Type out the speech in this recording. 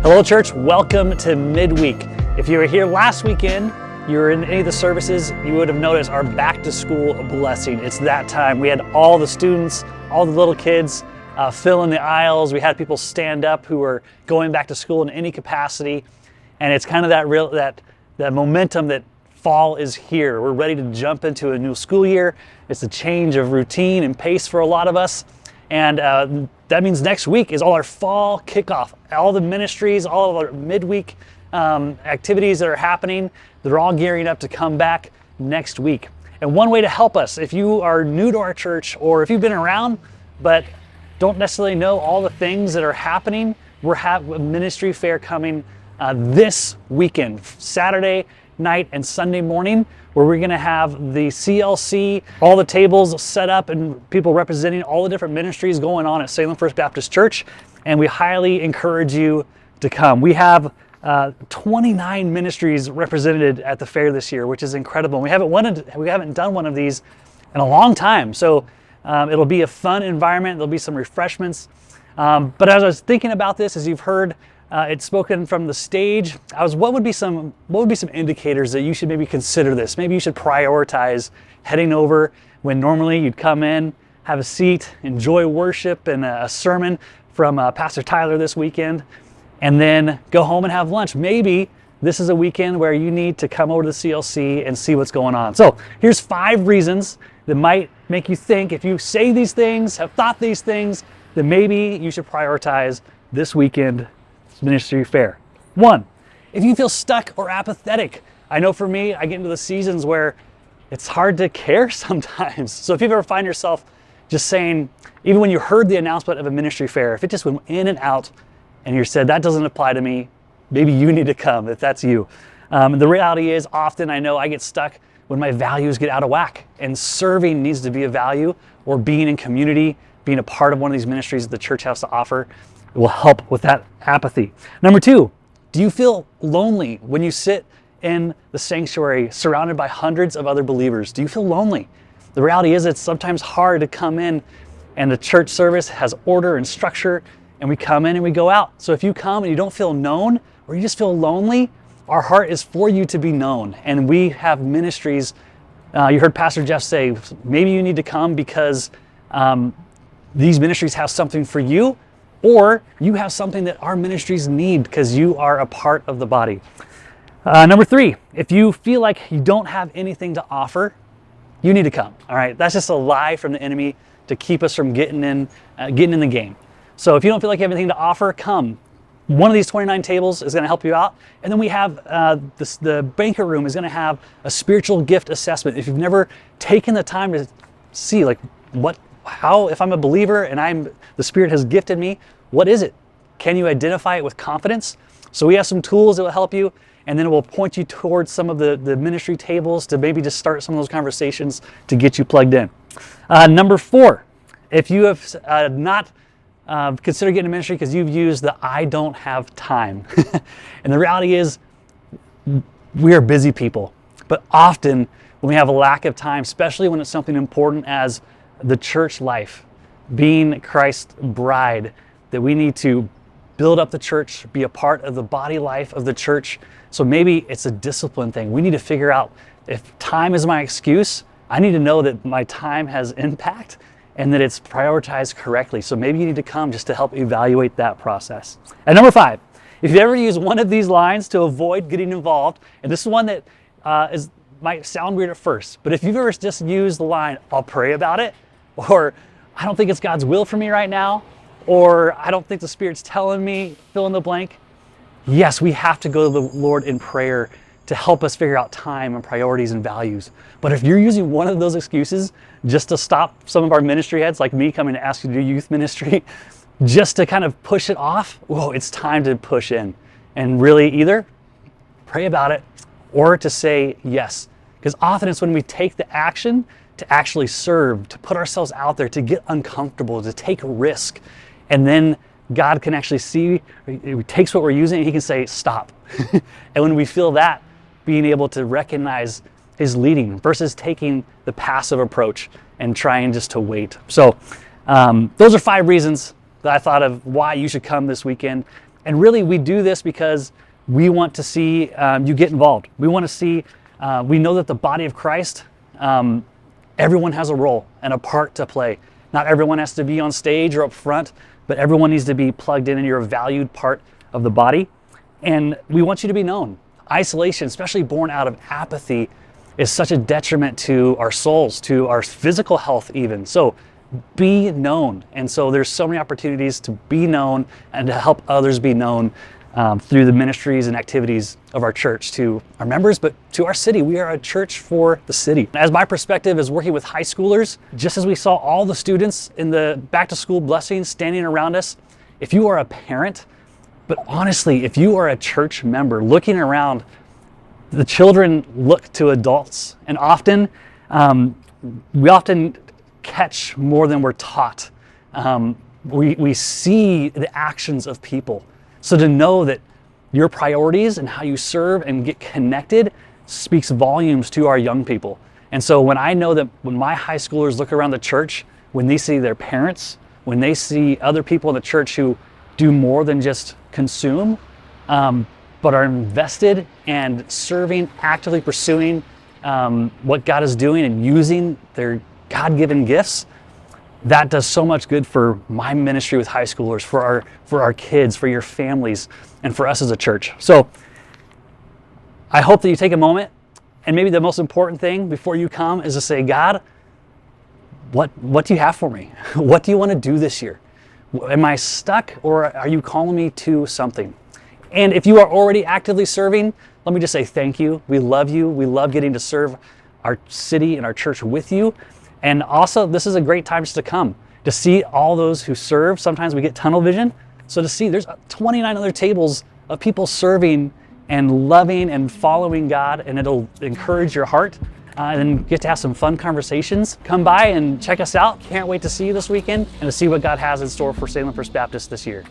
Hello, church. Welcome to Midweek. If you were here last weekend, you were in any of the services, you would have noticed our back to school blessing. It's that time. We had all the students, all the little kids fill in the aisles. We had people stand up who were going back to school in any capacity. And it's kind of that momentum that fall is here. We're ready to jump into a new school year. It's a change of routine and pace for a lot of us. And that means next week is all our fall kickoff. All the ministries, all of our midweek activities that are happening, they're all gearing up to come back next week. And one way to help us, if you are new to our church or if you've been around but don't necessarily know all the things that are happening, we're having a ministry fair coming this weekend, Saturday night and Sunday morning, where we're going to have the CLC, all the tables set up and people representing all the different ministries going on at Salem First Baptist Church. And we highly encourage you to come. We have 29 ministries represented at the fair this year, which is incredible. We haven't done one of these in a long time. So it'll be a fun environment. There'll be some refreshments. But as I was thinking about this, as you've heard, it's spoken from the stage. What would be some indicators that you should maybe consider this? Maybe you should prioritize heading over when normally you'd come in, have a seat, enjoy worship and a sermon from Pastor Tyler this weekend, and then go home and have lunch. Maybe this is a weekend where you need to come over to the CLC and see what's going on. So here's 5 reasons that might make you think, if you say these things, have thought these things, then maybe you should prioritize this weekend ministry fair. 1, if you feel stuck or apathetic. I know for me, I get into the seasons where it's hard to care sometimes. So if you ever find yourself just saying, even when you heard the announcement of a ministry fair, if it just went in and out and you said, that doesn't apply to me, maybe you need to come if that's you. The reality is often I know I get stuck when my values get out of whack, and serving needs to be a value, or being in community, being a part of one of these ministries that the church has to offer. It will help with that apathy. Number 2, do you feel lonely when you sit in the sanctuary surrounded by hundreds of other believers? Do you feel lonely? The reality is it's sometimes hard to come in and the church service has order and structure, and we come in and we go out. So if you come and you don't feel known or you just feel lonely, our heart is for you to be known. And we have ministries. You heard Pastor Jeff say, maybe you need to come because these ministries have something for you, or you have something that our ministries need because you are a part of the body. Number 3, if you feel like you don't have anything to offer, you need to come. All right, that's just a lie from the enemy to keep us from getting in the game. So if you don't feel like you have anything to offer, come. One of these 29 tables is going to help you out. And then we have the Banquet Room is going to have a spiritual gift assessment. If you've never taken the time to see how, if I'm a believer and the Spirit has gifted me, what is it? Can you identify it with confidence? So we have some tools that will help you, and then it will point you towards some of the ministry tables to maybe just start some of those conversations to get you plugged in. Number 4, if you have not considered getting a ministry because you've used the I don't have time. And the reality is we are busy people, but often when we have a lack of time, especially when it's something important as the church life, being Christ's bride, that we need to build up the church, be a part of the body life of the church. So maybe it's a discipline thing. We need to figure out, if time is my excuse, I need to know that my time has impact and that it's prioritized correctly. So maybe you need to come just to help evaluate that process. And number 5, if you ever use one of these lines to avoid getting involved, and this is one that might sound weird at first, but if you've ever just used the line, I'll pray about it, or I don't think it's God's will for me right now, or I don't think the Spirit's telling me, fill in the blank. Yes, we have to go to the Lord in prayer to help us figure out time and priorities and values. But if you're using one of those excuses just to stop some of our ministry heads, like me coming to ask you to do youth ministry, just to kind of push it off, whoa, it's time to push in and really either pray about it or to say yes. Because often it's when we take the action to actually serve, to put ourselves out there, to get uncomfortable, to take a risk, and then God can actually see, He takes what we're using and He can say, stop. And when we feel that, being able to recognize His leading versus taking the passive approach and trying just to wait. So those are 5 reasons that I thought of why you should come this weekend. And really, we do this because we want to see you get involved. We want to see, we know that the body of Christ, everyone has a role and a part to play. Not everyone has to be on stage or up front, but everyone needs to be plugged in and you're a valued part of the body. And we want you to be known. Isolation, especially born out of apathy, is such a detriment to our souls, to our physical health even. So be known. And so there's so many opportunities to be known and to help others be known through the ministries and activities of our church to our members, but to our city. We are a church for the city. As my perspective is working with high schoolers, just as we saw all the students in the back to school blessings standing around us, if you are a parent, but honestly, if you are a church member looking around, the children look to adults, and often, we often catch more than we're taught. We see the actions of people. So to know that your priorities and how you serve and get connected speaks volumes to our young people. And so when I know that when my high schoolers look around the church, when they see their parents, when they see other people in the church who do more than just consume, but are invested and serving, actively pursuing what God is doing and using their God-given gifts, that does so much good for my ministry with high schoolers, for our kids, for your families, and for us as a church. So I hope that you take a moment, and maybe the most important thing before you come is to say, God, what do you have for me? What do you want to do this year? Am I stuck, or are you calling me to something? And if you are already actively serving, let me just say thank you. We love you. We love getting to serve our city and our church with you. And also, this is a great time just to come, to see all those who serve. Sometimes we get tunnel vision. So to see there's 29 other tables of people serving and loving and following God, and it'll encourage your heart and get to have some fun conversations. Come by and check us out. Can't wait to see you this weekend and to see what God has in store for Salem First Baptist this year.